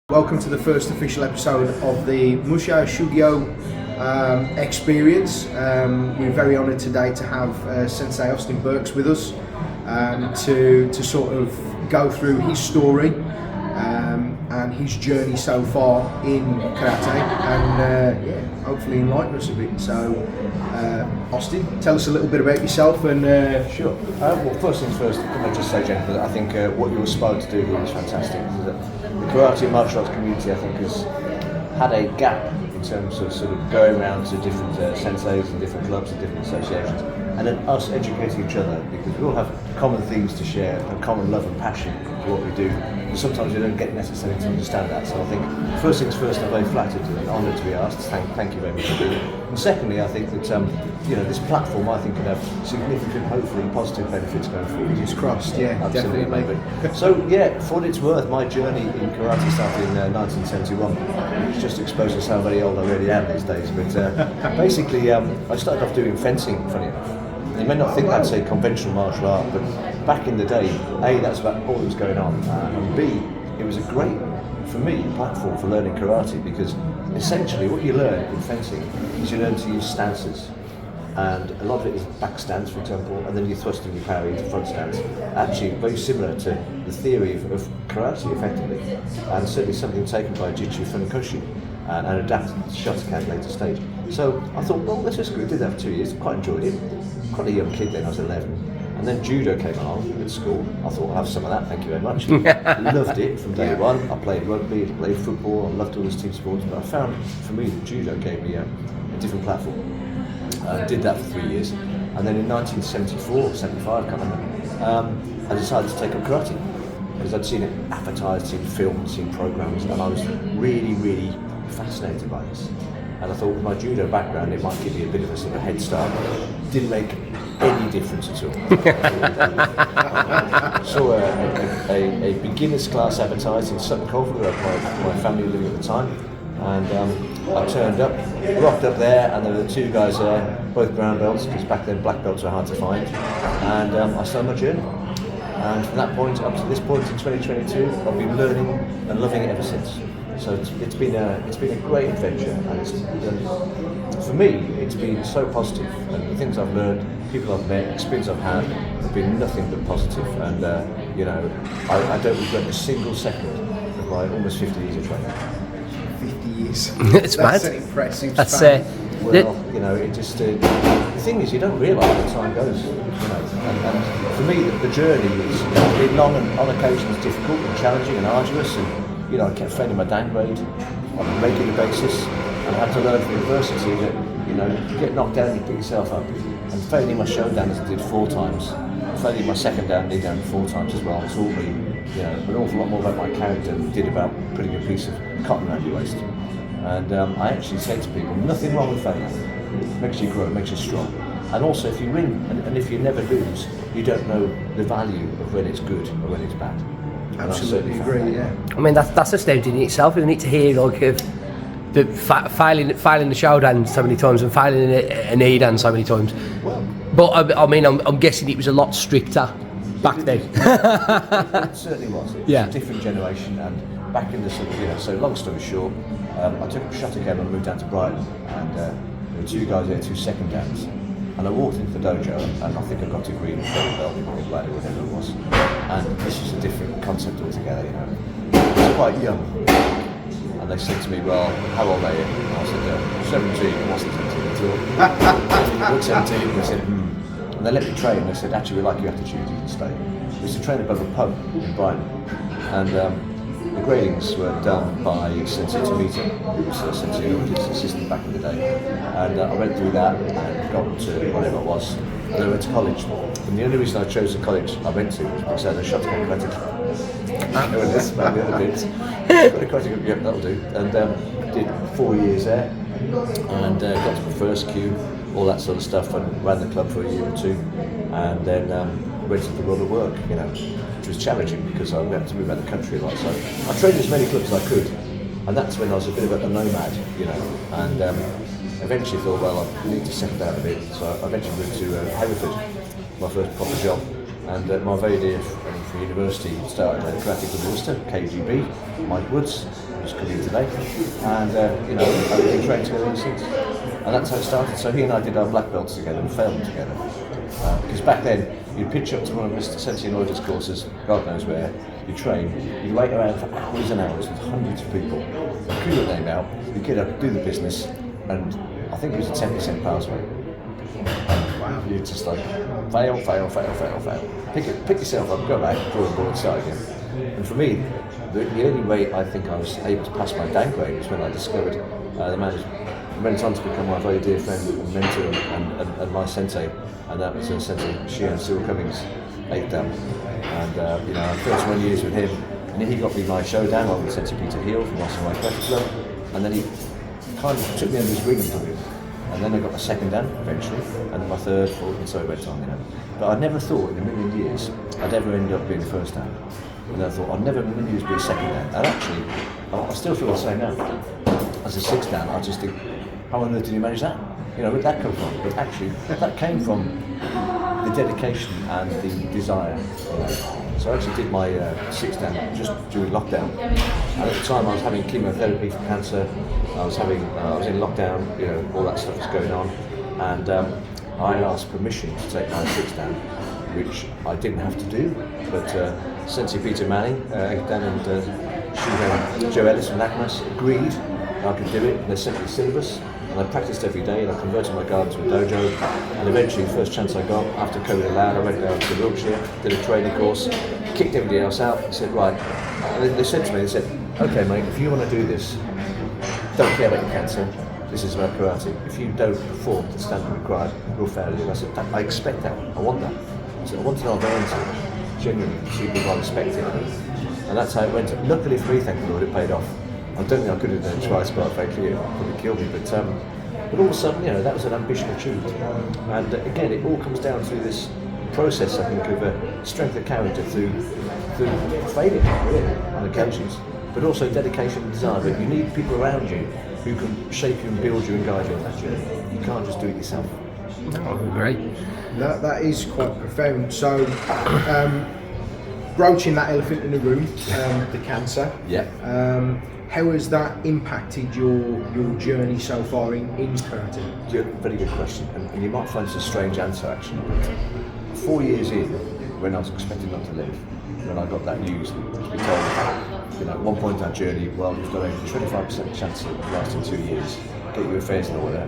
Welcome to the first official episode of the Musha Shugyo experience. We're very honoured today to have Sensei Birkes with us to sort of go through his story and his journey so far in karate and hopefully enlighten us a bit. So Austin, tell us a little bit about yourself and Sure. Well, first things first, can I just say, Jennifer, that I think what you aspired to do here is fantastic. The karate and martial arts community, I think, has had a gap in terms of sort of going around to different senseis and different clubs and different associations, and then us educating each other, because we all have common things to share and common love and passion for what we do. But sometimes we don't get necessarily to understand that. So I think first things first, I'm very flattered and honoured to be asked. Thank you very much for doing it. And secondly, I think that this platform, I think, can have significant, hopefully positive benefits going forward. fingers crossed. Yeah, Absolutely, definitely. maybe. So for what it's worth, my journey in karate started in 1971, which just exposes how very old I really am these days. But basically, I started off doing fencing, funny enough. You may not think that's a conventional martial art, but back in the day, A, that's about all that was going on, and B, it was a great, for me, platform for learning karate, because essentially what you learn in fencing is you learn to use stances. And a lot of it is back stance, for example, and then you thrust and you parry into front stance. Actually, very similar to the theory of karate, effectively, and certainly something taken by Jitsu Funakoshi and adapted to Shotokan at a later stage. So I thought, well, let's just go. Did that for 2 years, quite enjoyed it. Quite a young kid then, I was 11. And then judo came along at school. I thought, I'll have some of that, thank you very much. Loved it from day one. I played rugby, I played football, I loved all those team sports, but I found, for me, that judo gave me a different platform. Did that for 3 years, and then in 1974, 75, I can't remember, I decided to take up karate, because I'd seen it advertised, seen films, seen programs, and I was really, really fascinated by this. And I thought, with my judo background, it might give me a bit of a sort of head start. Didn't make any difference at all. Saw a beginner's class advertised in Sutton Coldfield, where my family living at the time. And I turned up, rocked up there, and there were 2 guys there, both brown belts, because back then black belts were hard to find. And I started my journey. And from that point up to this point in 2022, I've been learning and loving it ever since. So it's been a great adventure, and for me, it's been so positive. And the things I've learned, people I've met, experience I've had, have been nothing but positive. And I don't regret a single second of my almost 50 years of training. 50 years. It's That's mad. an impressive That's span. Well, it just the thing is, you don't realise how time goes. And for me, the journey has been long and on occasions difficult and challenging and arduous. And I kept failing my down grade on a regular basis, and I had to learn from adversity that you get knocked down, you pick yourself up. And failing my showdown as I did 4 times, failing my second down, knee down 4 times as well, taught me an awful lot more about my character than it did about putting a piece of cotton around your waist. And I actually say to people, nothing wrong with failure. It makes you grow, it makes you strong. And also, if you win and if you never lose, you don't know the value of when it's good or when it's bad. Absolutely agree. Yeah. I mean, that's astounding in itself, isn't it, to hear like of the failing the showdown so many times and failing a knee down so many times. But I mean, I'm guessing it was a lot stricter back then. It certainly was. It was Yeah. a different generation, and back in the sort of, so long story short, I took up Shotokan and moved down to Brighton, and there were 2 guys there, 2 second downs. And I walked into the dojo, and I think I got a green belt in black, whatever it was. And this was a different concept altogether, I was quite young. And they said to me, well, how old are you? And I said, 17. I wasn't 17 at all. What, 17? And they said, And they let me train. They said, actually, we like your attitude, you can stay. We used to train above a pub in Brighton. And the gradings were done by Sensei, who was Sensei, his assistant back in the day. And I went through that and got to whatever it was. And then I went to college. And the only reason I chose the college I went to was because I had a Shotokan credit. I went this about the other bits. Got a credit, yep, that'll do. And did 4 years there. And got to my first cue, all that sort of stuff, and ran the club for a year or 2. And then went into the world of work, which was challenging because I had to move out of the country a lot. So I trained as many clubs as I could, and that's when I was a bit of a nomad, and eventually thought, well, I need to settle down a bit. So I eventually moved to Hereford, my first proper job, and my very dear friend from university started a karate club in Worcester, KGB, Mike Woods, who's come here today, and I've been training together ever since. And that's how it started. So he and I did our black belts together and failed together. Because back then, you'd pitch up to one of Mr. Sensei Neuder's courses, God knows where, you train, you'd wait around for hours and hours with hundreds of people, you'd call your name out, you'd get up, do the business, and I think it was a 10% pass rate. And you'd just like, fail. Pick yourself up, go back, draw the board, start again. And for me, the only way I think I was able to pass my downgrade was when I discovered the man who went on to become my very dear friend and mentor and my sensei, and that was Sensei Cyril Cummings, 8th Dan. And our first 1 year with him, and then he got me my showdown along with Sensei Peter Heel from Austin White Karate Club, and then he kind of took me under his wing and put me. And then I got my second Dan eventually, and then my third, fourth, and so it went on, But I never thought in a million years I'd ever end up being the first Dan. And I thought I'd never in a million years be a second Dan. And actually, I still feel the same now. As a sixth Dan, I just think, how on earth did you manage that? Where did that come from? But actually, that came from the dedication and the desire. So I actually did my sixth Dan just during lockdown. And at the time I was having chemotherapy for cancer. I was in lockdown, all that stuff was going on. And I asked permission to take my sixth Dan, which I didn't have to do. But Sensei Peter Manning, Dan and Joe Ellis from Nakmas agreed I could do it. They sent me the syllabus. And I practiced every day, and I converted my garden to a dojo. And eventually, the first chance I got, after COVID allowed, I went down to Wiltshire, did a training course, kicked everybody else out, and said, right. And they said to me, okay mate, if you want to do this, don't care about your cancer, this is about karate. If you don't perform the standard required, you'll fail you. I said, I expect that, I want that. I said, I want to know I've earned it, genuinely, see people I respect it. And that's how it went. Luckily for me, thank the Lord, it paid off. I don't think I could have done it twice, but frankly, it probably killed me. But all of a sudden, that was an ambition achieved. And again, it all comes down to this process, I think, of strength of character through failure, really, on occasions, but also dedication and desire. But you need people around you who can shape you and build you and guide you on that journey. You can't just do it yourself. Oh, great. That is quite profound. So, broaching that elephant in the room, the cancer. Yeah. How has that impacted your journey so far in karate? Very good question, and you might find it's a strange answer actually. 4 years in, when I was expecting not to live, when I got that news, to be told, at one point in that journey, well, you've got a 25% chance of lasting 2 years, get your affairs in order.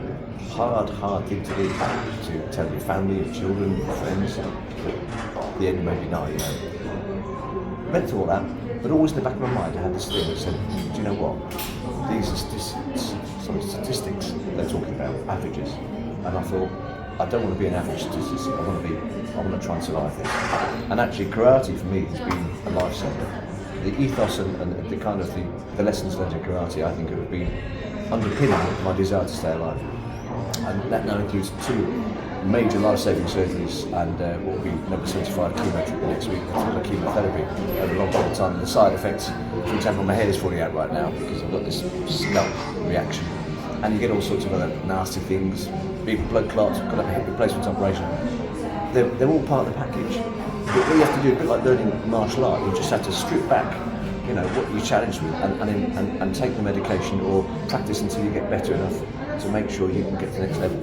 Hard thing to do, to tell your family, your children, your friends, but the end maybe not, Went through all that. But always in the back of my mind, I had this thing that said, do you know what? These are statistics they're talking about, averages. And I thought, I don't want to be an average statistic. I want to try and survive this. And actually, karate for me has been a lifesaver. The ethos and the kind of the lessons learned in karate, I think, have been underpinning my desire to stay alive. And that now includes 2 major life-saving surgeries and what will be number 75 chemo treatment next week, for chemotherapy over a long period of time. And the side effects, for example, my hair is falling out right now because I've got this scalp reaction, and you get all sorts of other nasty things, big blood clots, got a hip replacement operation. They're all part of the package. But what you have to do, a bit like learning martial art, you just have to strip back, what you're challenged with, and take the medication or practice until you get better enough to make sure you can get to the next level.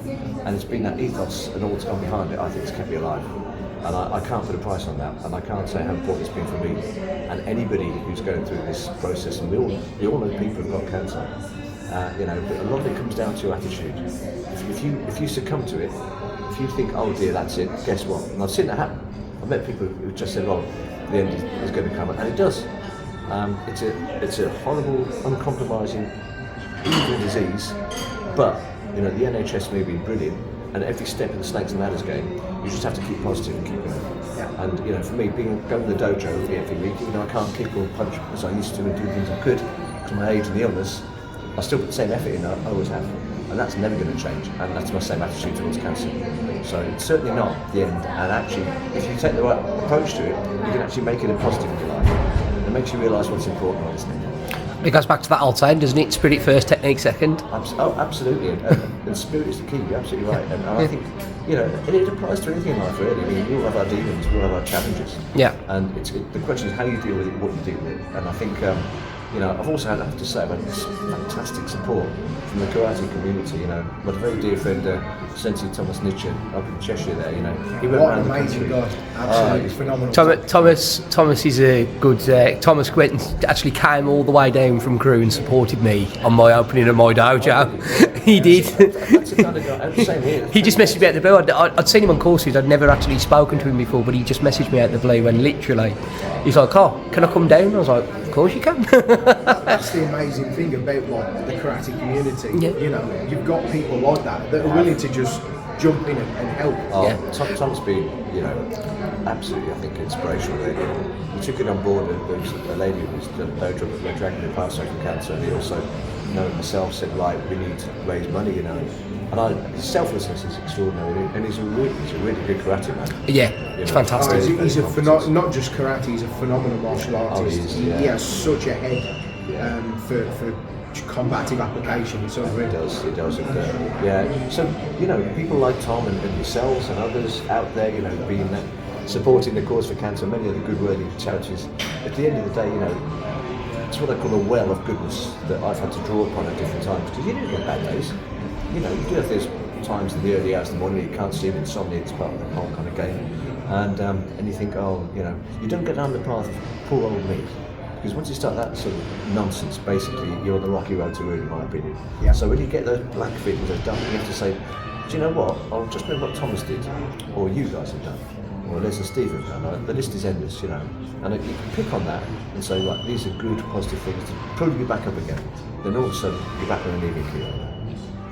And it's been that ethos and all that's gone behind it, I think, has kept me alive. And I can't put a price on that, and I can't say how important it's been for me. And anybody who's going through this process, and we all know people who've got cancer, but a lot of it comes down to your attitude. If you succumb to it, if you think, oh dear, that's it, guess what? And I've seen that happen. I've met people who just said, well, the end is going to come, and it does. It's a horrible, uncompromising, evil disease, but the NHS may be brilliant, and every step in the snakes and ladders game, you just have to keep positive and keep going. Yeah. And for me, going to the dojo every week, I can't kick or punch as I used to and do things I could because of my age and the illness. I still put the same effort in, I always have, and that's never going to change. And that's my same attitude towards cancer. So it's certainly not the end. And actually, if you take the right approach to it, you can actually make it a positive in your life. It makes you realise what's important, honestly. It goes back to that old saying, doesn't it? Spirit first, technique second. Absolutely. And spirit is the key. You're absolutely right. And I think, it applies to anything in life, really. I mean, we all have our demons, we all have our challenges. Yeah. And the question is how you deal with it, what you deal with it. And I think, you know, I've also had, I have to say, I've had fantastic support from the karate community. You know, my very dear friend Sensei Thomas Nietzsche up in Cheshire there. You know, he went What around an the amazing country. guy. Absolutely phenomenal. Thomas is a good. Thomas went actually came all the way down from Crewe and supported me on my opening of my dojo. He did. That's the kind of guy. I'm saying here. He just messaged me out the blue. I'd seen him on courses. I'd never actually spoken to him before, but he just messaged me out the blue and literally, he's like, "Oh, can I come down?" I was like, "Of course you can." That's the amazing thing about like the karate community. Yeah. You know, you've got people like that are willing to just jump in and help. Oh, Yeah. Tom's been, you know, absolutely, I think, inspirational there. You know, he took it on board. There was a lady who was the dojo that dragging her past from cancer, and he also, you know, himself said, right, we need to raise money, you know. And his selflessness is extraordinary, and he's a really good karate man. Yeah, You it's know, fantastic. He's not just karate, he's a phenomenal martial artist. he is, He yeah. has such a head for combative application. It's unreal. It does. And, yeah. So, you know, people like Tom and yourselves and others out there, you know, being supporting the cause for cancer, many of the good worthy charities. At the end of the day, you know, it's what I call a well of goodness that I've had to draw upon at different times. Because you do get bad days. You know, you do have those times in the early hours of the morning you can't sleep, insomnia, it's part of the whole kind of game. And you think, oh, you know, you don't get down the path of poor old me. Because once you start that sort of nonsense, basically, you're on the rocky road to ruin, in my opinion. Yeah. So when you get those black feet and those dumb, you have to say, do you know what? I'll just remember what Thomas did, or you guys have done, or Les and Steve have done. The list is endless, you know. And you can pick on that and say, right, these are good, positive things to pull you back up again. Then all of a sudden, you're back on an even keel.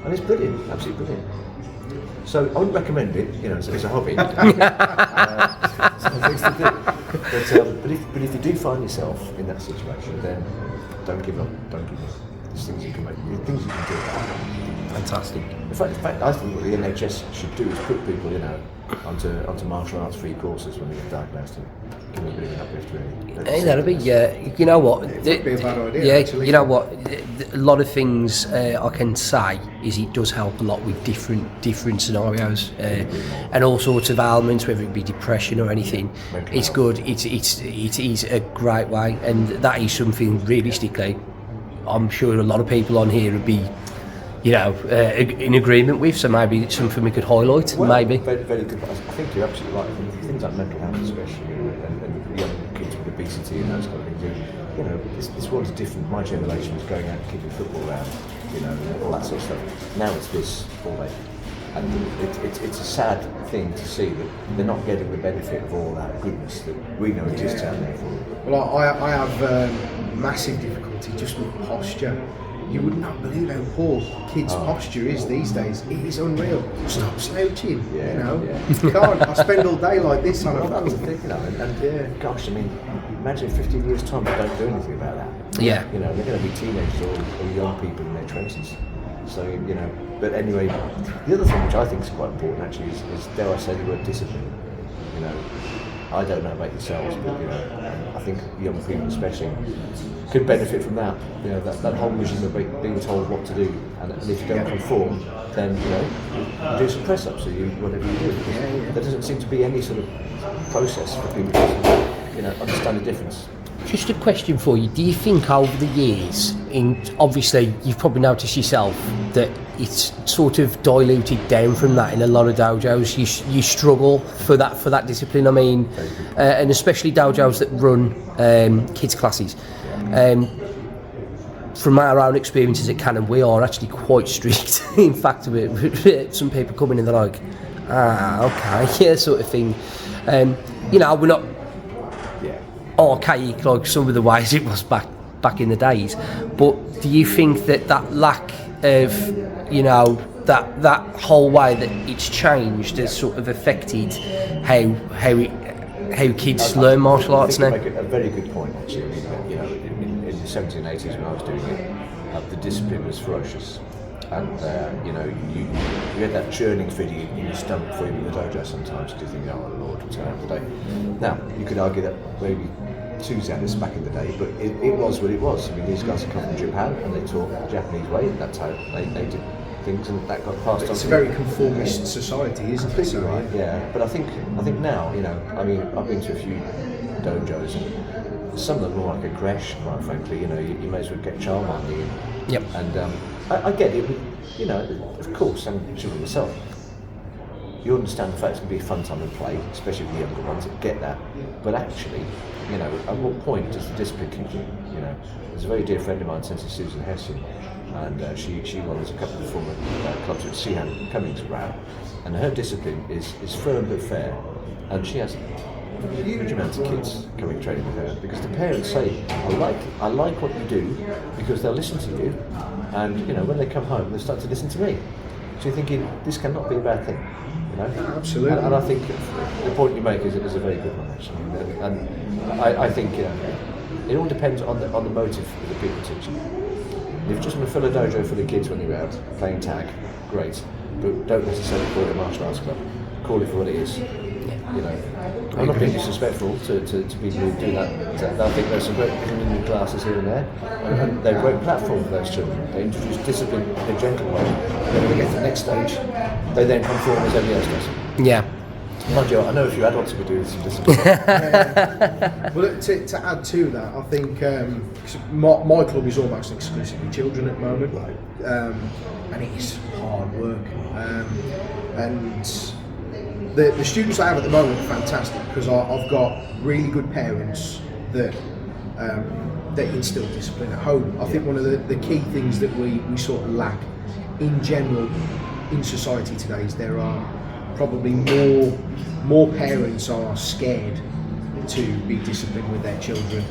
And it's brilliant, absolutely brilliant. So I wouldn't recommend it, you know, it's a hobby. Some things to do. But if you do find yourself in that situation, then don't give up. Don't give up. There's things you can make. There's things you can do. Fantastic. In fact, I think what the NHS should do is put people, you know, onto martial arts free courses when they get diagnosed and give them a bit of an uplift, really. Hey, that'd be, you know what? It would be a bad idea, Yeah, actually. you know what? A lot of things I can say is it does help a lot with different scenarios and all sorts of ailments, whether it be depression or anything. Mental It's health. good. It is a great way, and that is something realistically. I'm sure a lot of people on here would be, you know, in agreement with. So maybe it's something we could highlight. Well, maybe. very, very good. I think you're absolutely right. I think things like mental health, especially, you know, and young kids with obesity and those kind of things. You know, this world's different. My generation was going out and kicking football around, you know, and all that sort of stuff. Now it's this all day, and it's a sad thing to see that they're not getting the benefit of all that goodness that we know exists out there for them. Well, I have massive difficulty just with posture. You would not believe how poor kids' posture is these days. It is unreal. Stop slouching, Yeah, you know. yeah. You can't. I spend all day like this on a Well, that's the phone. thing, you know, and gosh, I mean, imagine 15 years' time they don't do anything about that. Yeah. You know, they're going to be teenagers or young people in their 20s. So, you know, but anyway, the other thing which I think is quite important actually is dare I say the word discipline. You know, I don't know about yourselves, but, you know, I think young people especially could benefit from that. You know, that whole regime of being told what to do, and if you don't conform, then, you know, you do some press-ups or you whatever you do. There doesn't seem to be any sort of process for people to, you know, understand the difference. Just a question for you. Do you think over the years, obviously you've probably noticed yourself that it's sort of diluted down from that in a lot of dojos? You struggle for that discipline. I mean, and especially dojos that run kids classes. From our own experiences at Canon, we are actually quite strict. In fact, some people come in and they're like, okay, yeah, sort of thing. You know, we're not archaic like some of the ways it was back in the days, but do you think that lack of, you know, that whole way that it's changed has sort of affected how kids learn martial arts now? You make a very good point actually. You know, in the 1780s when I was doing it, the discipline was ferocious. And you know, you had that churning feeling in your stomach before you were in the dojo sometimes because you think, oh Lord, what's going to happen today? Now, you could argue that maybe too zealous back in the day, but it was what it was. I mean, these guys had come from Japan and they taught the Japanese way, and that's how they did things, and that got passed on. It's a very conformist society, isn't it? Completely right, yeah. But I think now, you know, I mean, I've been to a few dojos, and some of them are like a crash, quite frankly. You know, you may as well get childminding in. Yep. And I get it. You know, of course, I'm children myself. You understand the fact it's going to be a fun time and play, especially with the younger ones. I get that. But actually, you know, at what point does the discipline kick in? You know, there's a very dear friend of mine, Sensei Susan Hession, and she runs a couple of former clubs with Seahan Cummings around, and her discipline is firm but fair, and she has a huge amount of kids coming training with her because the parents say, I like what you do because they'll listen to you, and you know, when they come home they start to listen to me. So you're thinking, this cannot be a bad thing. You know? Absolutely. And I think the point you make is a very good one, actually. And I think it all depends on the motive of the people teaching. If you just want to fill a dojo full of kids when you're out playing tag, great. But don't necessarily call it a martial arts club. Call it for what it is. You know, I'm not being disrespectful to people who do that. I think there's some great community classes here and there, and they're a great platform for those children. They introduce discipline in a gentle way. Then when they get to the next stage, they then conform as everybody else does. Yeah. Mind you, I know a few adults who could do some discipline. Well, to add to that, I think 'cause my club is almost exclusively children at the moment, and it is hard work. And the students I have at the moment are fantastic because I've got really good parents that instill discipline at home. I think one of the key things that we sort of lack in general in society today is there are probably more parents are scared to be disciplined with their children,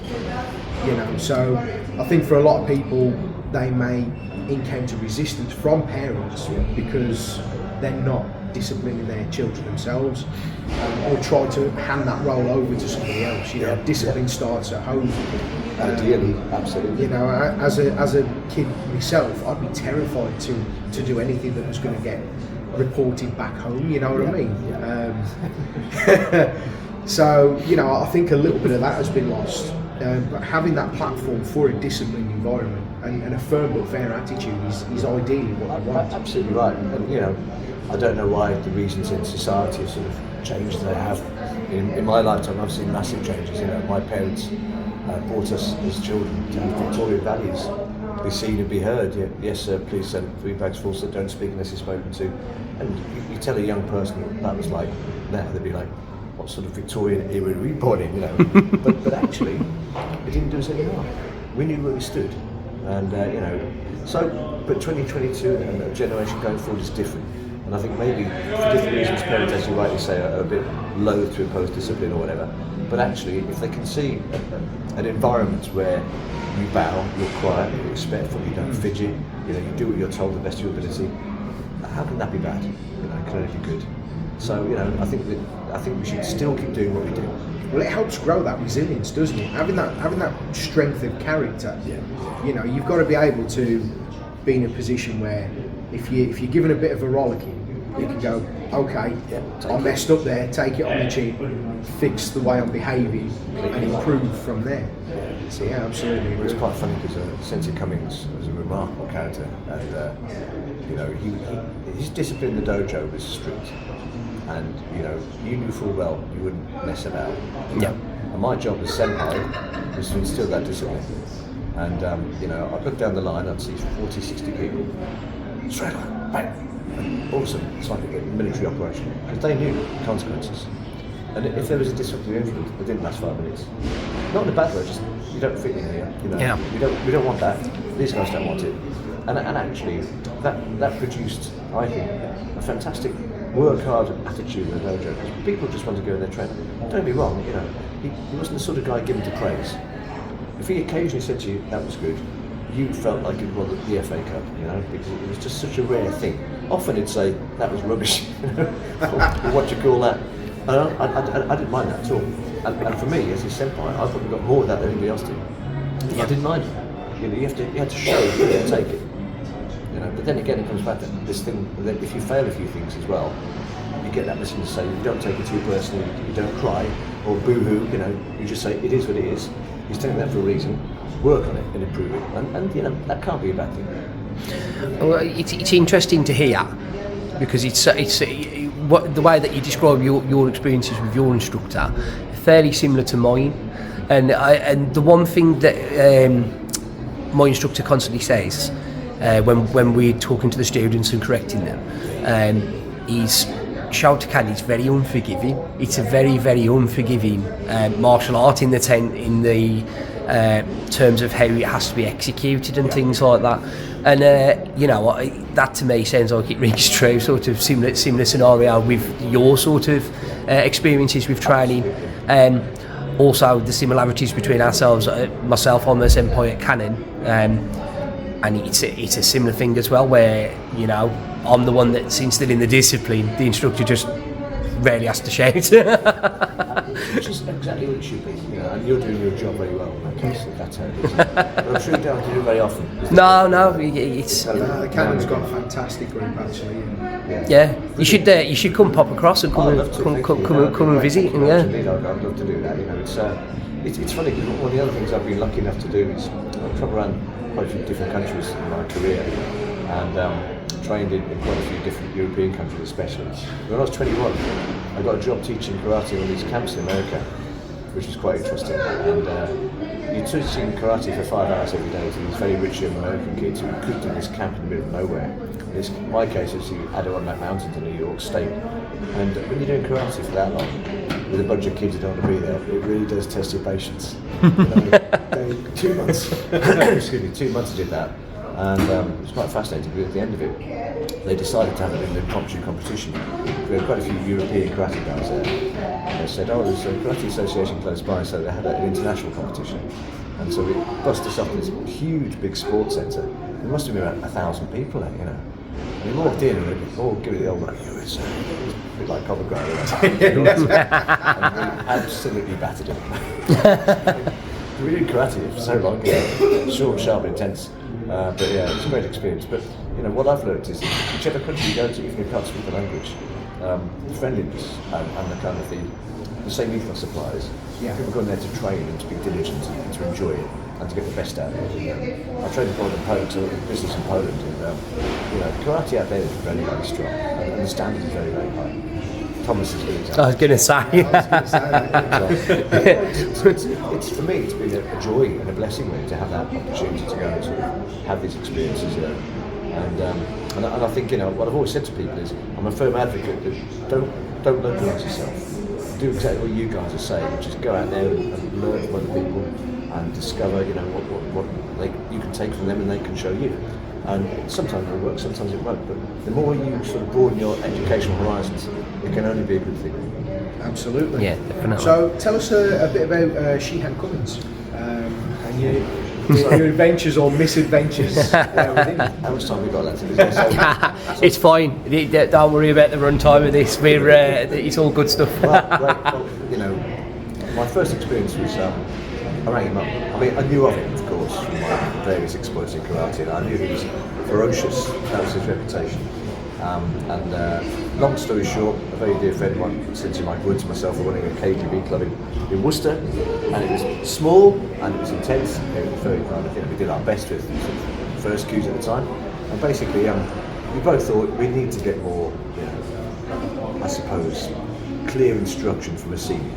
you know. So I think for a lot of people they may encounter resistance from parents because they're not disciplining their children themselves, or try to hand that role over to somebody else. You know, discipline starts at home. Ideally, absolutely. You know, as a kid myself, I'd be terrified to do anything that was going to get reported back home. You know what I mean? So you know, I think a little bit of that has been lost. But having that platform for a disciplined environment and a firm but fair attitude is ideally what I want. Absolutely right. And you know, I don't know why the reasons in society have sort of changed as they have. In my lifetime, I've seen massive changes. You know, my parents brought us as children to have Victorian values: be seen and be heard. Yes, sir, please send 3 bags full, so don't speak unless you're spoken to. And you tell a young person what that was like now, they'd be like, what sort of Victorian era were you born in? You know, but actually, it didn't do us any harm. We knew where we stood, and you know. So, but 2022 and the generation going forward is different. And I think maybe for different reasons, parents, as you rightly say, are a bit loath to impose discipline or whatever. But actually, if they can see an environment where you bow, you're quiet, you're respectful, you don't fidget, you know, you do what you're told to the best of your ability, how can that be bad? You know, it can only be good. So, you know, I think we should still keep doing what we do. Well, it helps grow that resilience, doesn't it? Having that strength of character. Yeah. You know, you've got to be able to be in a position where if you're given a bit of a rollicking, you can go, okay, I messed up there, take it on the chin, fix the way I'm behaving, and improve from there. So yeah, absolutely. It was quite funny because Sensei Cummings was a remarkable character, and you know, his discipline in the dojo was strict, and you know, you knew full well you wouldn't mess about. Yeah. And my job as senpai was to instill that discipline. And you know, I'd look down the line, I'd see 40, 60 people, straight line, bang. And awesome, it's like a military operation, because they knew the consequences. And if there was a disciplinary incident, it didn't last 5 minutes. Not in a bad way, just you don't fit in here. You know, Yeah. we don't want that. These guys don't want it. And actually, that produced, I think, a fantastic work hard attitude in the dojo. Because people just want to go in there train. Don't get me wrong, you know, he wasn't the sort of guy given to praise. If he occasionally said to you that was good, you felt like it was the FA Cup, you know, because it was just such a rare thing. Often he'd say that was rubbish, you know, or what do you call that? And I didn't mind that at all. And for me, as his senpai, I probably got more of that than anybody else did. I didn't mind it. You know, you had to show you could take it. You know, but then again, it comes back to this thing that if you fail a few things as well, you get that message to say you don't take it too personally, you don't cry or boo-hoo. You know, you just say it is what it is. He's telling that for a reason. Work on it and improve it, and you know, that can't be a bad thing. Well, it's interesting to hear because it's what the way that you describe your experiences with your instructor, fairly similar to mine. And the one thing that my instructor constantly says when we're talking to the students and correcting them, is Shotokan is very unforgiving. It's a very, very unforgiving martial art in the terms of how it has to be executed and things like that. And that to me sounds like it rings true. Sort of similar scenario with your sort of experiences with training. Also the similarities between ourselves. Myself, I'm a senpai at Canon, and it's a similar thing as well, where I'm the one that's instilling the discipline. The instructor just rarely has to shout. Which is exactly what it should be, and you're doing your job very well in that case. That's how it is. But I'm sure you don't have to do it very often. No, it's. The Canon's got a fantastic group actually. Yeah, you should come pop across and come and visit. And I'd love to do that. It's funny because one of the other things I've been lucky enough to do is I've traveled around quite a few different countries in my career, and trained in quite a few different European countries especially. When I was 21, I got a job teaching karate on these camps in America, which was quite interesting. And you're teaching karate for 5 hours every day to these very rich young American kids who were cooped in this camp in the middle of nowhere. In my case, it's the Adirondack Mountains in New York State. And when you're doing karate for that long, with a bunch of kids who don't want to be there, it really does test your patience. 2 months. Excuse me, 2 months I did that. And it was quite fascinating, because at the end of it, they decided to have it in the impromptu competition. We had quite a few European karate guys there. And they said, there's a karate association close by, so they had an international competition. And so we bust us up in this huge, big sports centre. There must have been about 1,000 people there, And we walked in and we all give it the old USA. It was a bit like Cobra Guy. And we absolutely battered him. We did karate for so long, short, sharp, intense. But yeah, it's a great experience. But what I've learned is whichever country you go to, if you can't speak the language, the friendliness and the kind of the same ethos applies. People go in there to train and to be diligent and to enjoy it and to get the best out of it. I trained abroad in Poland, so I did business in Poland, and karate out there is very, very strong, and the standard is very, very high. Thomas is good. I was going to say. It's for me, it's been a joy and a blessing really to have that opportunity to go and sort of have these experiences. And I think what I've always said to people is I'm a firm advocate that don't localise yourself. Do exactly what you guys are saying, which is go out there and learn from other people and discover what you can take from them and they can show you. And sometimes it'll work, sometimes it won't. But the more you sort of broaden your educational horizons, it can only be a good thing. Absolutely. Yeah, definitely. So tell us a bit about Shihan Cummins and your adventures or misadventures within it. How much time have we got left? It's fine. Don't worry about the runtime of this. It's all good stuff. Well, my first experience was I rang him up. I mean, I knew of him, of course, from my various exploits in karate, and I knew he was ferocious. That was his reputation. Long story short, a very dear friend of mine, Sensei Woods, myself, were running a KGB club in Worcester, and it was small and it was intense. It was very kind of, we did our best with first cues at the time, and basically we both thought we need to get more, I suppose, clear instruction from a senior.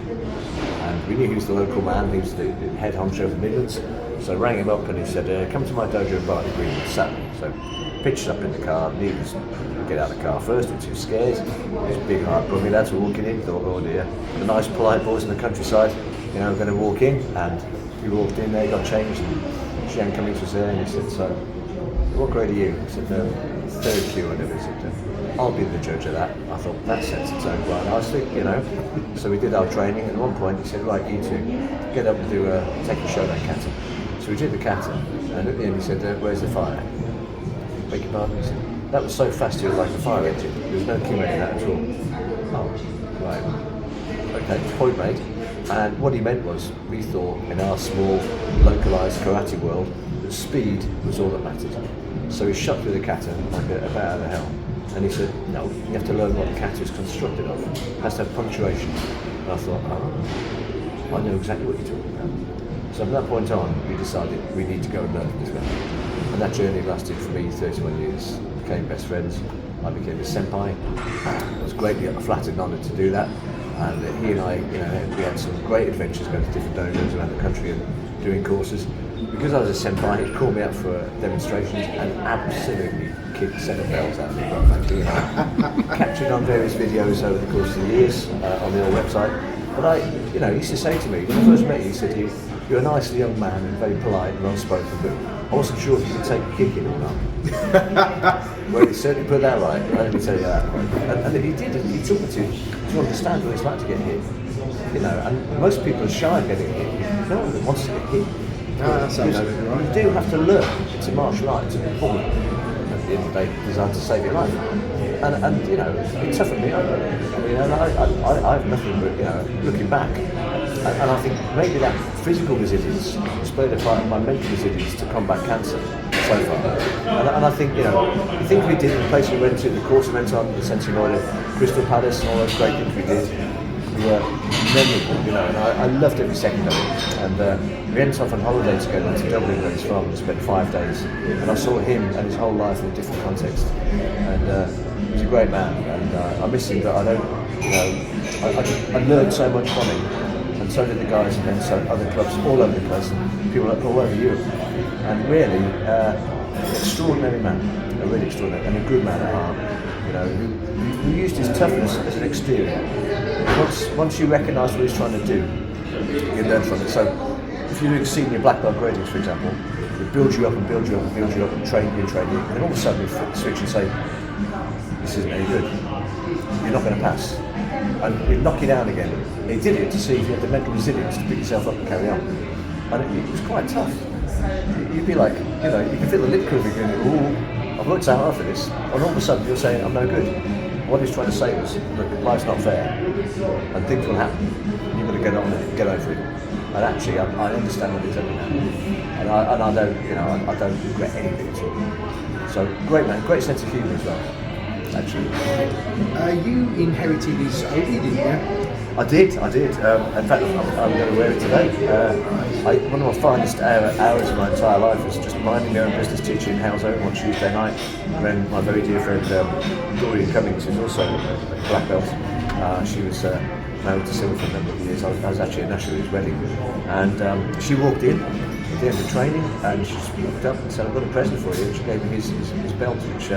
And we knew he was the local man, he was the head honcho of the Midlands, so I rang him up and he said, come to my dojo in Bartley Green on Saturday. So pitched up in the car, needed to get out of the car first, we were too scared. These big hard brummy lads were walking in, thought, oh dear, the nice polite boys in the countryside, we're going to walk in, and we walked in there, got changed, and Shihan Cummins was there, and he said, so, what grade are you? I said, third Q, whatever. He said, I'll be the judge of that. I thought, that sets its own quite nicely, So we did our training, and at one point he said, right, you two, get up and take a show that kata. So we did the kata, and at the end he said, where's the fire? Beg your pardon? He said, that was so fast it was like a fire engine. There was no kimura in that at all. Oh, right. Okay, point made. And what he meant was, we thought in our small, localised karate world, that speed was all that mattered. So he shot through the kata like a bat out of hell. And he said, no, you have to learn what the kata is constructed of. It has to have punctuation. And I thought, I know exactly what you're talking about. So from that point on, we decided we need to go and learn from this man. And that journey lasted for me 31 years. We became best friends. I became a senpai. I was greatly flattered and honoured to do that. And he and I, we had some great adventures going to different dojos around the country and doing courses. Because I was a senpai, he called me out for demonstrations and absolutely kicked 7 bells out of me, quite frankly. Captured on various videos over the course of the years on the old website. But he used to say to me, when I first met you, he said, you're a nice young man and very polite and well-spoken, but I wasn't sure if you could take a kick in or not. Well, he certainly put that right, let me tell you that. And he did, he took me to understand what it's like to get hit. And most people are shy of getting hit. No one wants to get hit. No, that's absolutely right. You do have to learn. It's a martial art. It's a performance. At the end of the day, designed to save your life. And it toughened me up. I have nothing but looking back. And I think maybe that physical resilience displayed a part of my mental resilience to combat cancer so far. And I think, the things we did, the place we went to, the course we went on, the Sensei, Crystal Palace, and all those great things we did were memorable, and I loved every second of it. And we went off on holiday together to Dublin, where he's from, and spent 5 days. And I saw him and his whole life in a different context. And he's a great man, and I miss him, but I don't, I learned so much from him. And so did the guys in Enso, other clubs all over the place, and people all over Europe. And really, an extraordinary man, a really extraordinary, and a good man at heart, who used his toughness as an exterior. Once you recognise what he's trying to do, you learn from it. So if you're doing senior black belt gradings, for example, it builds you up and builds you up and builds you up and train you, and then all of a sudden you flip the switch and say, this isn't any good. You're not going to pass. And he'd knock you down again. He did it to see if you had the mental resilience to pick yourself up and carry on. And it was quite tough. You'd be like, you can feel the lip curving going, ooh, I've worked so hard for this. And all of a sudden you're saying, I'm no good. What he's trying to say was, look, life's not fair. And things will happen. You've got to get on with it, get over it. And actually, I understand what he's doing now. And I don't regret anything at all. So, great man, great sense of humour as well. Actually. You inherited his hoodie, didn't you? I did. In fact, I'm going to wear it today. One of my finest hours of my entire life was just minding my own business, teaching in House Home on Tuesday night. When my very dear friend Dorian Cummings, who's also a black belt, she was married to Silver for a number of years. I was actually at Nashville's wedding, and she walked in at the end of training, and she just walked up and said, "I've got a present for you." And she gave me his belt, which.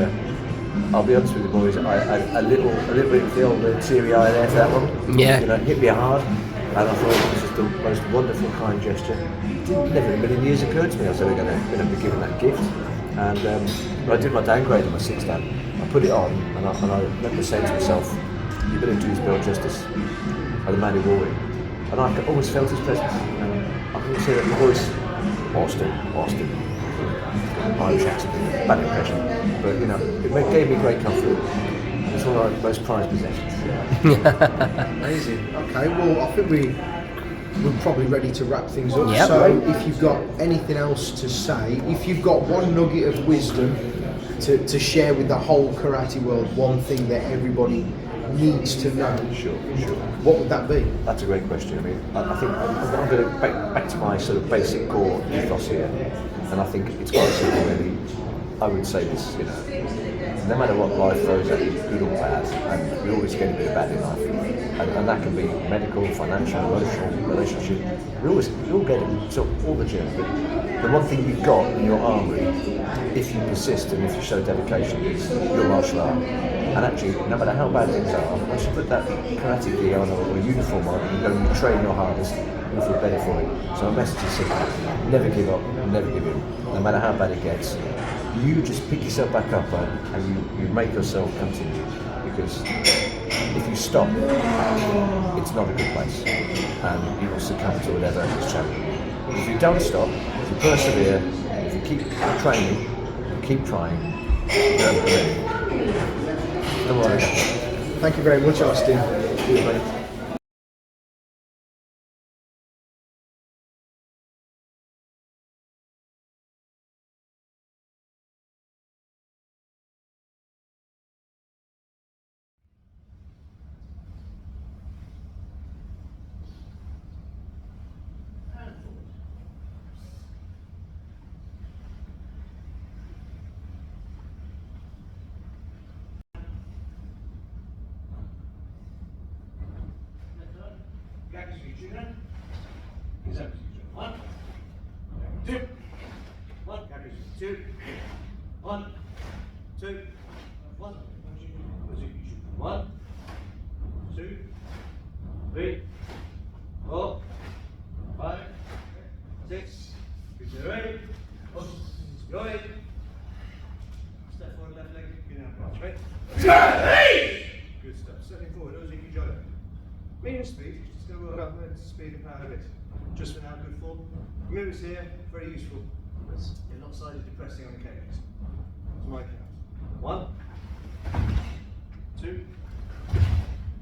I'll be honest with you boys, a little bit of the old teary eye there for that one. Yeah. Hit me hard, and I thought it was just the most wonderful, kind gesture. It never in a million years occurred to me I was ever going to be given that gift. And when I did my downgrade on my 6th dan, I put it on, and I remember saying to myself, "You're going to do this belt justice." And the man who wore it, and I always felt his presence. And I can say that the voice, Austin. Irish accent, bad impression, but it gave me great comfort. It's one of my most prized possessions. Amazing. Okay, well, I think we're probably ready to wrap things up. Yep. So, if you've got anything else to say, if you've got one nugget of wisdom to share with the whole karate world, one thing that everybody needs to know, Sure. what would that be? That's a great question. I mean, I think I'm going to back to my sort of basic core ethos here, and I think it's quite simple, really. I would say this, no matter what life throws at you, good or bad, and we always get a bit of bad in life, and that can be medical, financial, emotional, relationship. We all get it, so all the journey. But the one thing you've got in your armoury, if you persist and if you show dedication, is your martial art. And actually, no matter how bad things are, once you put that karate gi on or uniform on, and you go and you train your hardest, you'll feel better for it. So my message is simple: never give up, never give in. No matter how bad it gets, you just pick yourself back up and you make yourself continue. Because if you stop, it's not a good place, and you will succumb to whatever is challenging you. If you don't stop, if you persevere, if you keep training, keep trying, you're never ready. Thank you very much, Austin. Cheers, mate. shoot down. One, two, one, two, one, two, one, one, two, three, 4, 5, 6, ready, go ahead. Step forward, left leg, get out, right? Good stuff. Stepping forward, as you can jog. Medium speed, just going to work up the speed and power a bit. Just for now, good form. Moves here, very useful. You're not slightly depressing on occasions. It's my count. 1, 2,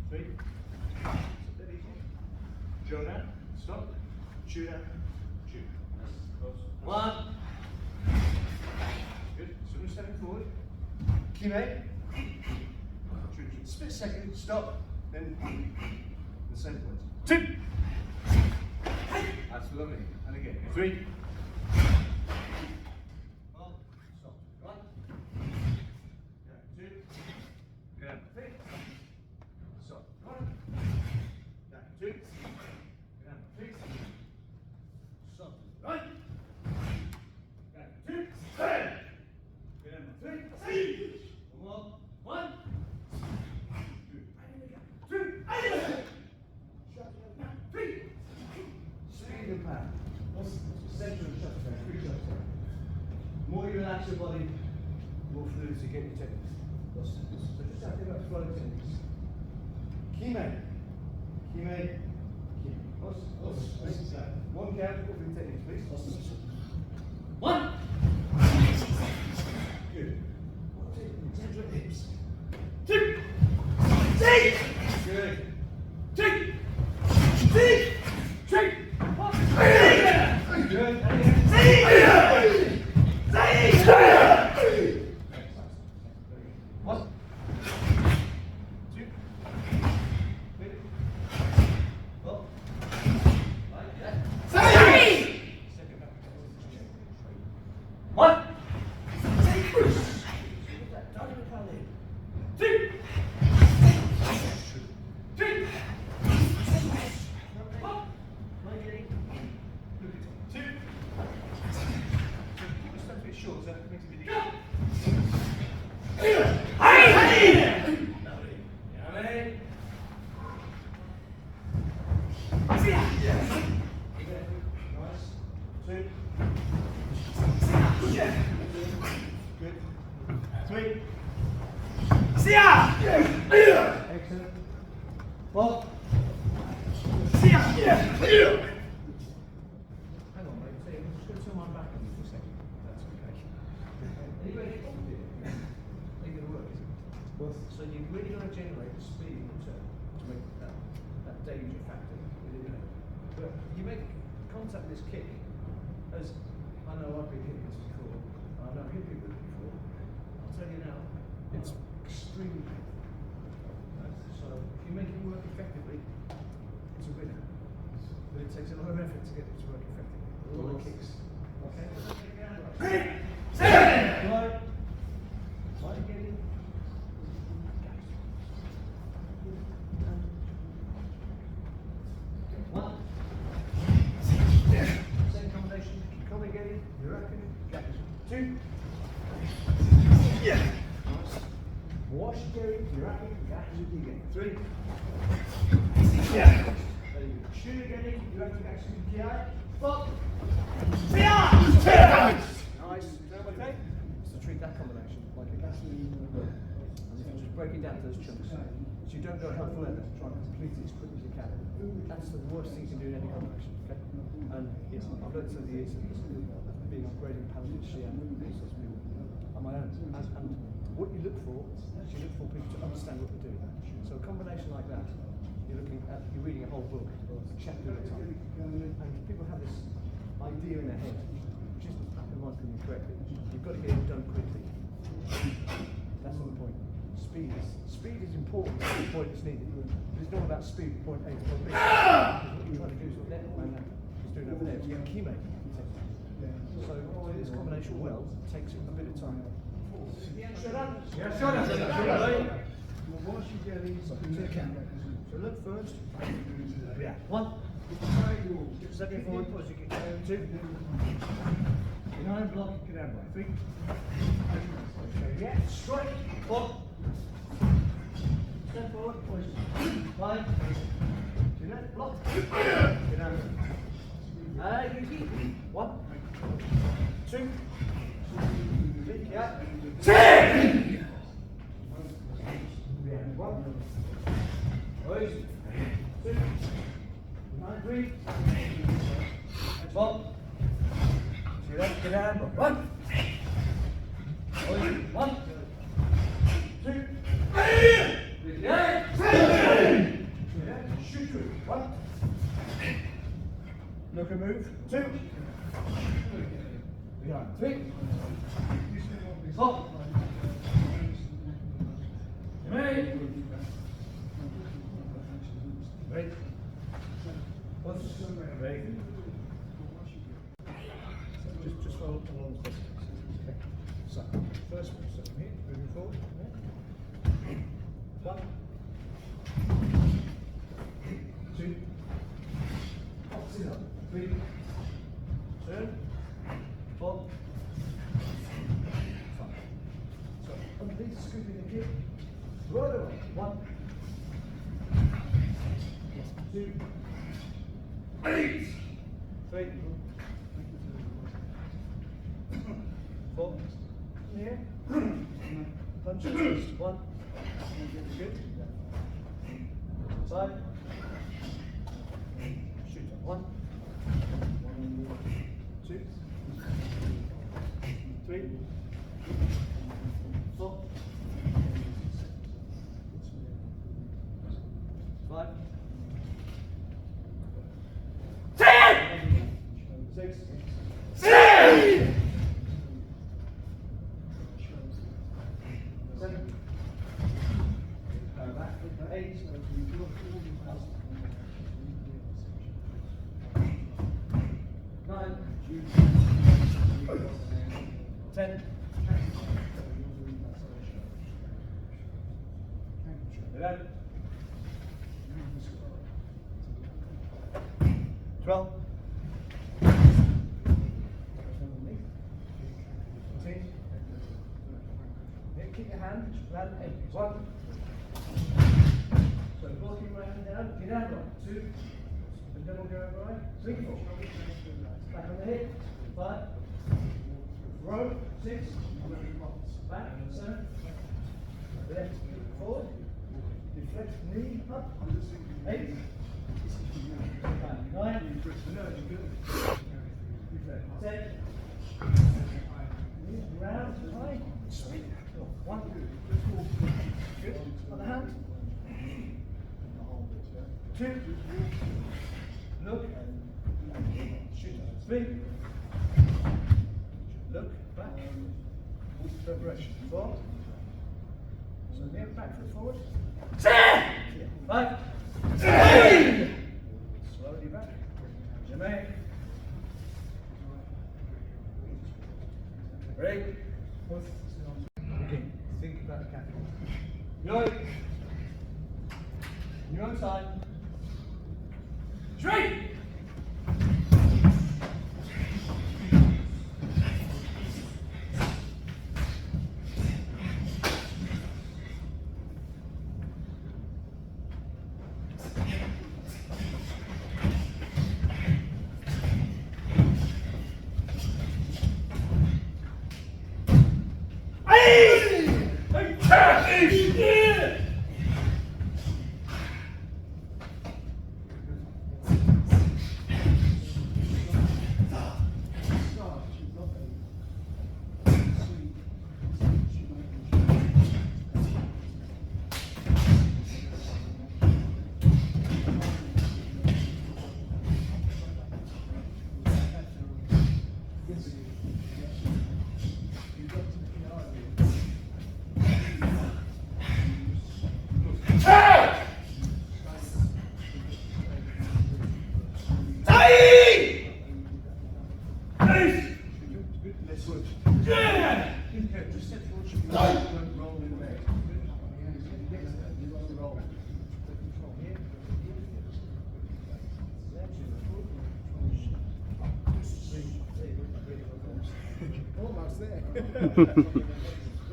3. It's a bit easy. Jog down, stop, shoot down, shoot. 1. Good. So we're stepping forward. Kime. Split second, stop, then the same point. 2. That's lovely. And again. 3. Well, stop. 1. Down. 2. Go down. 3. Stop. 1. Down. 2. Go down. 3. Stop. 1. Down. 2. Go down. 3. One more. 1. More you relax your body, more fluidity get your technique. So just have to think about flowing techniques. Kime. Kime. One count for the techniques, please. 1. Good. 10 hips. 2. 3. Good. 2. 3. 3. 1. Good. 1, 2, 3, 4, 5, 1. 2. 3. 2. Short, so that makes it really good. Excellent. 4. Hang on, mate. I'm just going to turn my back on you for a second. That's okay. Anybody get on with it? Ain't going to work, is it? So you've really got to generate the speed in return to make that danger factor. But you make contact with this kick, as I know I've been hitting this before, I know I've hit people with it before. I'll tell you now, it's extremely painful. So if you make it work effectively, it's a winner. But it takes a lot of effort to get it to work effectively. A lot of kicks. Okay? Right. Try to get in. One. Same combination. Come and get in. You're rocking it. 2. Yeah. Nice. Wash Jerry. You're rocking it. Again. 3. Yeah. Very good. Shoot again. You're rocking it. 4. Yeah. Nice. Is that okay? So treat that combination like a gasoline and a burn. And you just break it down to those chunks. So you don't go hell for leather, try and complete it as quickly as you can. That's the worst thing you can do in any combination. Okay? And yes, I've learned over the years of being upgrading panels and on my own. And what you look for is you look for people to understand what they're doing. So a combination like that, you're reading a whole book, or a chapter at a time. And people have this idea in their head, which isn't, in my opinion, correctly. You've got to get it done quickly. That's the point. Speed is important at the point it's needed. But it's not about speed at point A to point B. What you're trying to do is what that man is doing over there. It's getting key making. So to do this combination well takes a bit of time. Shut up! Yeah, shut up! Once you get these to the count. So look first. Yeah. 1. Step it forward, push it, 2. Behind block, get down by 3. Okay, yeah, straight, 4. Step forward, push. 5. To left, block. Get down. You keep. 1, 2, 3, yeah. 10! Behind 1. Boys. 2. 9, 3. 12. To left, get down. 1. Boys. 1. 2. 3. Yeah. Shoot through. 1. Look and move. 2. Behind. 3. 4. Ready. Ready. Ready. Just follow along the steps. Okay. So, first one, so here, moving forward. Yeah. 1. 2. Sit up. 3. Turn. 4. 5. So, underneath, scooping the hip. Right away. 1. 2. 8. 3. 4. Here. Punch and twist. 1. Good. Side. Shoot. 1. 2. 3. 4. 5. 10! 6. 7. 8. 9. 10. 11. 12. 14. Keep your hand round 8. 1. So blocking right hand down, get down right. 2. And then we'll go over right. 3, 4. Back on the hip. 5. Row. 6. Back. 7. Left. Forward. Deflect knee up. 8. 9. 10. Round. High. 1. Good. Other hand. 2. Look. Shoot. 3. Look. Back. Preparation. 4. So near back foot forward. 5. Slowly back. Jermaine. Ready? Okay. Think about the capital. Yo. Your own side. Straight. was there.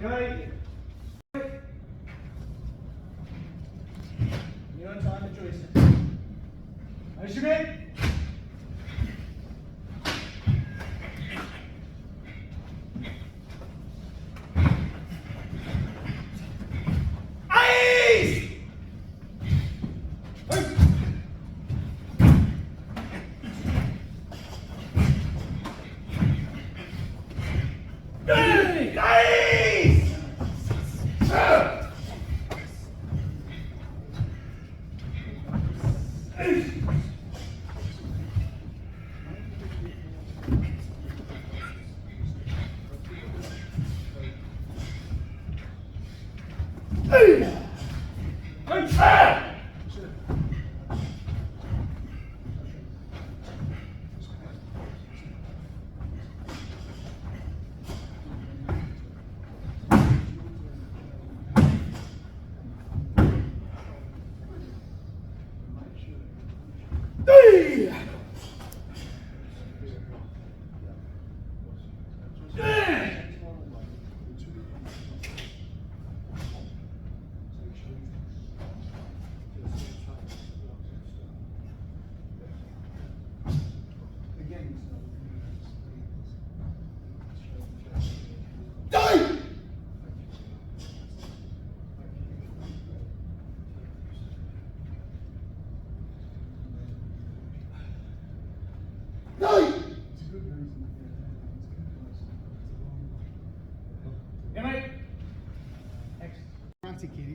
Right. You're on time to Joyce. As you make.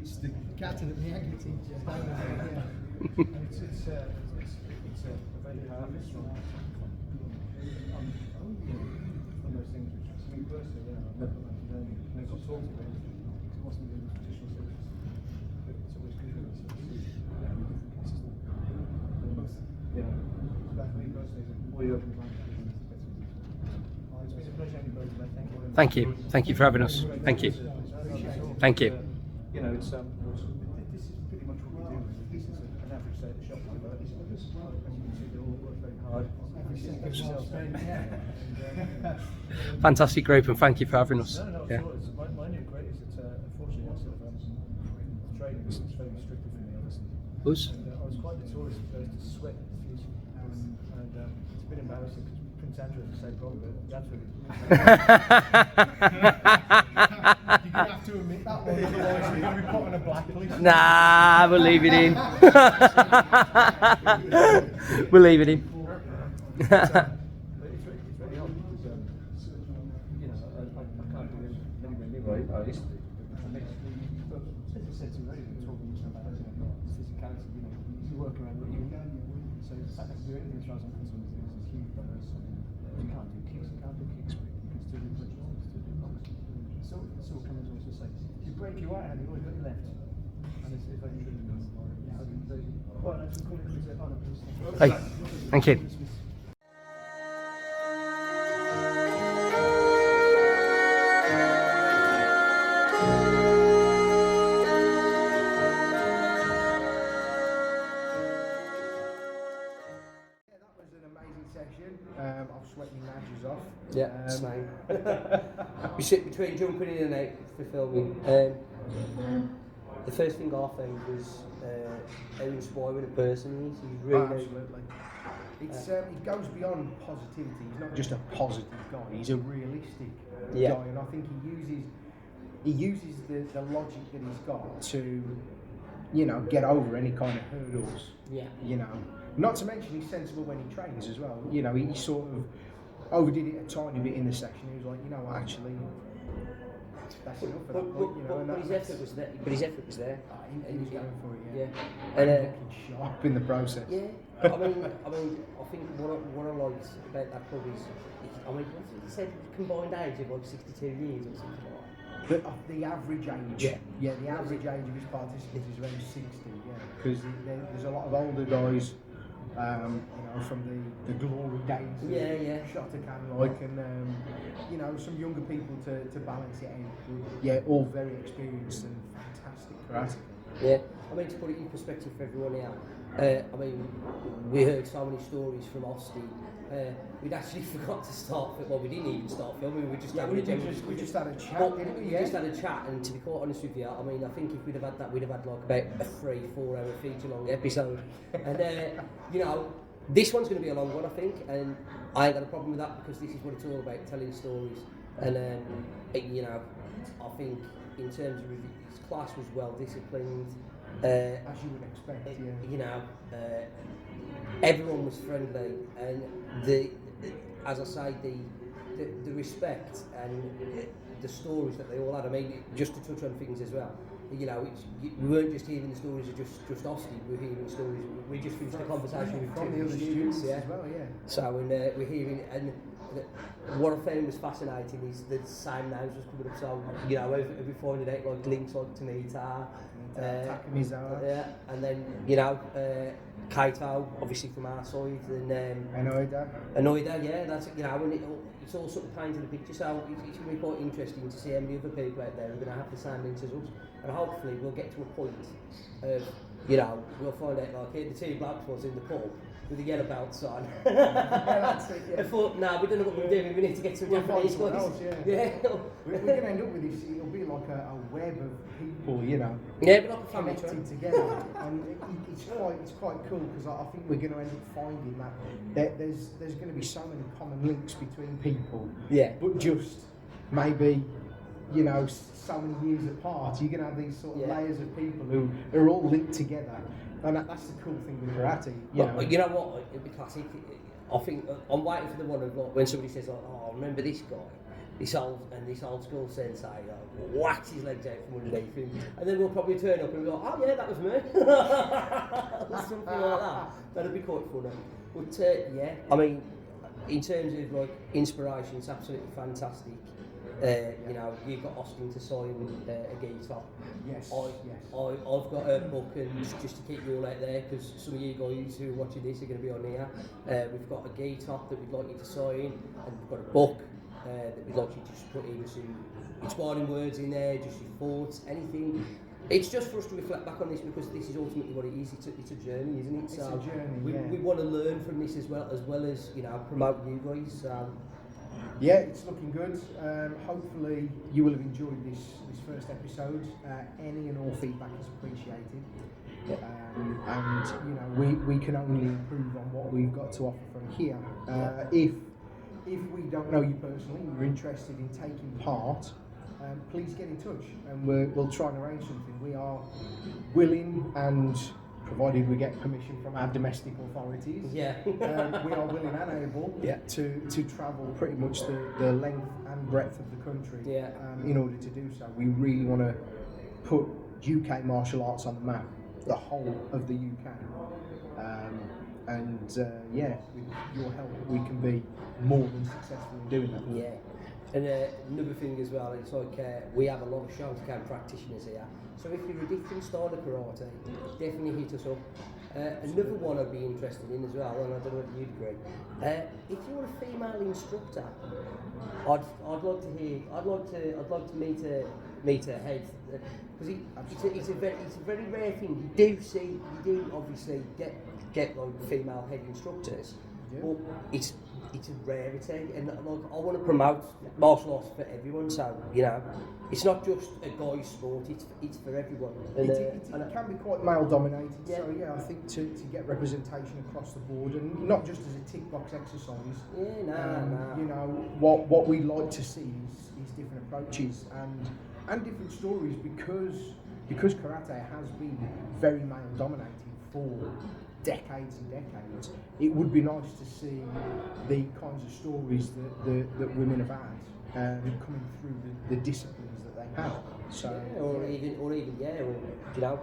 It's the captain of the Yankee team. It's a very powerful one of those things which, I mean, personally, I've never got talked about it because it wasn't really the traditional service. But it's always good for us to see consistent. That for me personally, the more you open your mind, the better it is. It's been a pleasure having you both today. Thank you. Thank you for having us. Thank you. Thank you. You know, it's this is pretty much what we do. This is an average day at the shop. As you can see, they all work very hard. Fantastic group, and thank you for having us. No, Yeah. sure. My new great is that unfortunately, training is very restricted for me, obviously. Us? And, I was quite notorious for those to sweat profusely, and it's a bit embarrassing because Prince Andrew has the same problem, but that's really. You're going to have to admit that one, otherwise you're going to be put on a blacklist. Nah, we'll leave it in. We'll leave it in. It's really hard because you know I can't do it anywhere near where I used to do. But as I said to you earlier, talking about physicality, you know, you work around what you can. So the fact that you do anything as far as I'm concerned is a huge bonus. You can't do kicks, you can't do kick split, you can still do punches, you can still do blocks. It's all coming to us to say, you break your right hand, you've always got your left. And it's very true. Well, let's call it a honor, please. Hey, thank you. I've sweat my badges off. Yeah, same. We sit between jumping in and out for filming. The first thing I found was how inspiring a person he is. He's really Absolutely. It's it goes beyond positivity. He's not just a positive guy. He's a realistic guy, and I think he uses the logic that he's got to, you know, get over any kind of hurdles. Yeah. You know, not to mention he's sensible when he trains as well. You know, he sort of overdid it a tiny bit in the section. He was like, you know, actually, that's enough for that point. You know, but his effort was there. But his effort was there. He was going for it. Yeah. And looking sharp in the process. Yeah. I mean, I think what I liked about that club is, I mean, he said combined age of like 62 years or something like that. The average age, the average age of his participants is around 60, because there's a lot of older guys, you know, from the glory days of Shotokan, and you know, some younger people to balance it out. But, all very experienced and fantastic karate. Yeah, I mean, to put it in perspective for everyone here, I mean, we heard so many stories from Austin. We'd actually forgot to start, well, we didn't even start filming, we were just having a general we just had a chat, But didn't we? we Yeah. just had a chat, and to be quite honest with you, I mean, I think if we'd have had that, we'd have had like about a 3-4 hour feature long episode. And, you know, this one's going to be a long one, I think, and I ain't got a problem with that because this is what it's all about, telling stories. And, you know, I think in terms of his class was well disciplined. As you would expect, yeah. You know, everyone was friendly, and as I say, the respect and the stories that they all had. I mean, just to touch on things as well. You know, we weren't just hearing the stories of just Austin. We were hearing stories. We just finished a conversation with from the other students as well, yeah. So we're hearing, and what I found was fascinating is the same names was coming up. So you know, every Friday night, like links like Tanita, Takamizawa. yeah, and then you know, Kaito, obviously from our side, and Anoida, yeah, that's you know, and it's all sort of painting a picture. So it's going to be quite interesting to see how many other people out there are going to have the same links as us, and hopefully we'll get to a point of, you know, we'll find out like here the two blacks was in the pub with the yellow belts on. That's it, yeah. I thought, no, we don't know what we're doing. We need to get to a Japanese someone place. else, yeah. Yeah. We're going to end up with this. It'll be like a web of people, you know, Yeah, but like a family connected trip. together, and it's quite cool because I think we're going to end up finding that there's going to be so many common links between people. Yeah. But just maybe, you know, so many years apart, you're going to have these sort of Yeah. layers of people who are all linked together, and that's the cool thing with karate. But you know what? It'd be classic. I think I'm waiting for the one of like, when somebody says, like, "Oh, remember this guy, this old school sensei, like, whacks his legs out from underneath him," and then we'll probably turn up and be like, "Oh yeah, that was me," or something like that. That'd be quite funny. But yeah, I mean, in terms of like inspiration, it's absolutely fantastic. You know, you've got Austin to sign a guitar. Yes. I've got a book, and just to keep you all out there, because some of you guys who are watching this are going to be on here. We've got a guitar that we'd like you to sign, and we've got a book that we'd like you to just put in some inspiring words in there, just your thoughts, anything. It's just for us to reflect back on this because this is ultimately what it is. It's a journey, isn't it? It's a journey. We want to learn from this as well as you know, promote you guys. So. Yeah, it's looking good. Hopefully you will have enjoyed this first episode. Any and all feedback is appreciated. And you know, we can only improve on what we've got to offer from here. If we don't know you personally, you're interested in taking part, please get in touch and we'll try and arrange something. We are willing, and provided we get permission from our domestic authorities, we are willing and able to travel pretty much the length and breadth of the country in order to do so. We really want to put UK martial arts on the map, the whole of the UK. With your help, we can be more than successful in doing that. Yeah. And another thing as well, it's like we have a lot of Shotokan practitioners here. So if you're a different style of karate, definitely hit us up. Another one I'd be interested in as well, and I don't know if you'd agree. If you're a female instructor, I'd like to hear. I'd like to meet a head, because it's a very rare thing. You do obviously get like female head instructors, but it's a rarity, and like I want to promote martial arts for everyone. So you know, it's not just a guy's sport; it's for everyone. And, it can be quite male dominated. So yeah, I think to get representation across the board, and not just as a tick box exercise. You know, what we like to see is different approaches and different stories, because karate has been very male dominated for decades and decades. It would be nice to see the kinds of stories that women have had coming through the disciplines that they have. So, even you know,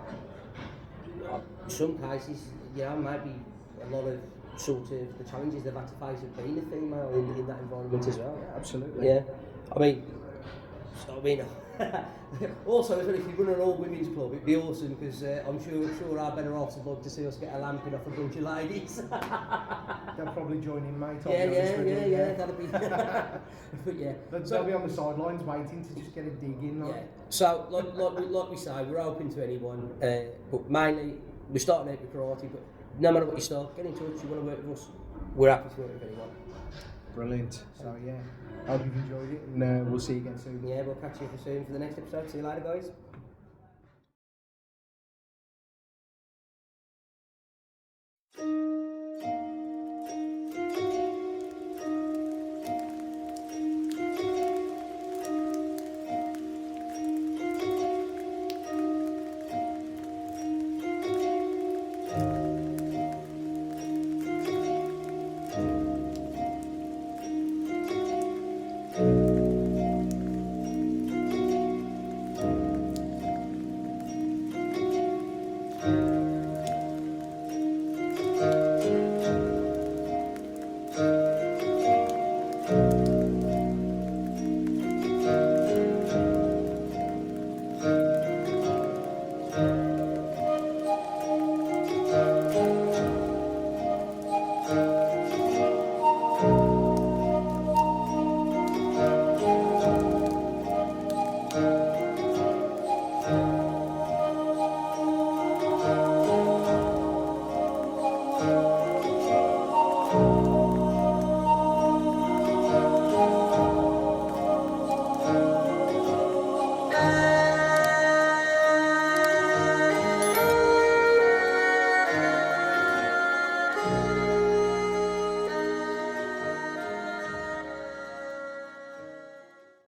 some cases, you know, maybe a lot of sort of the challenges they've had to face of being a female in that environment as well. Yeah, absolutely. Yeah, I mean, Also, as well, if you run an all-women's club, it'd be awesome because I'm sure our better halves would love to see us get a lamping off a bunch of ladies. They'll probably join in, mate. Yeah, that'd be. But yeah, They'll be on the sidelines waiting to just get a dig in. Like. yeah. So, like we say, we're open to anyone, but mainly we're starting out with karate. But no matter what you start, get in touch. You want to work with us, we're happy to work with anyone. Brilliant. So yeah, hope you've enjoyed it, and we'll see you again soon. Yeah, we'll catch you soon for the next episode. See you later, guys.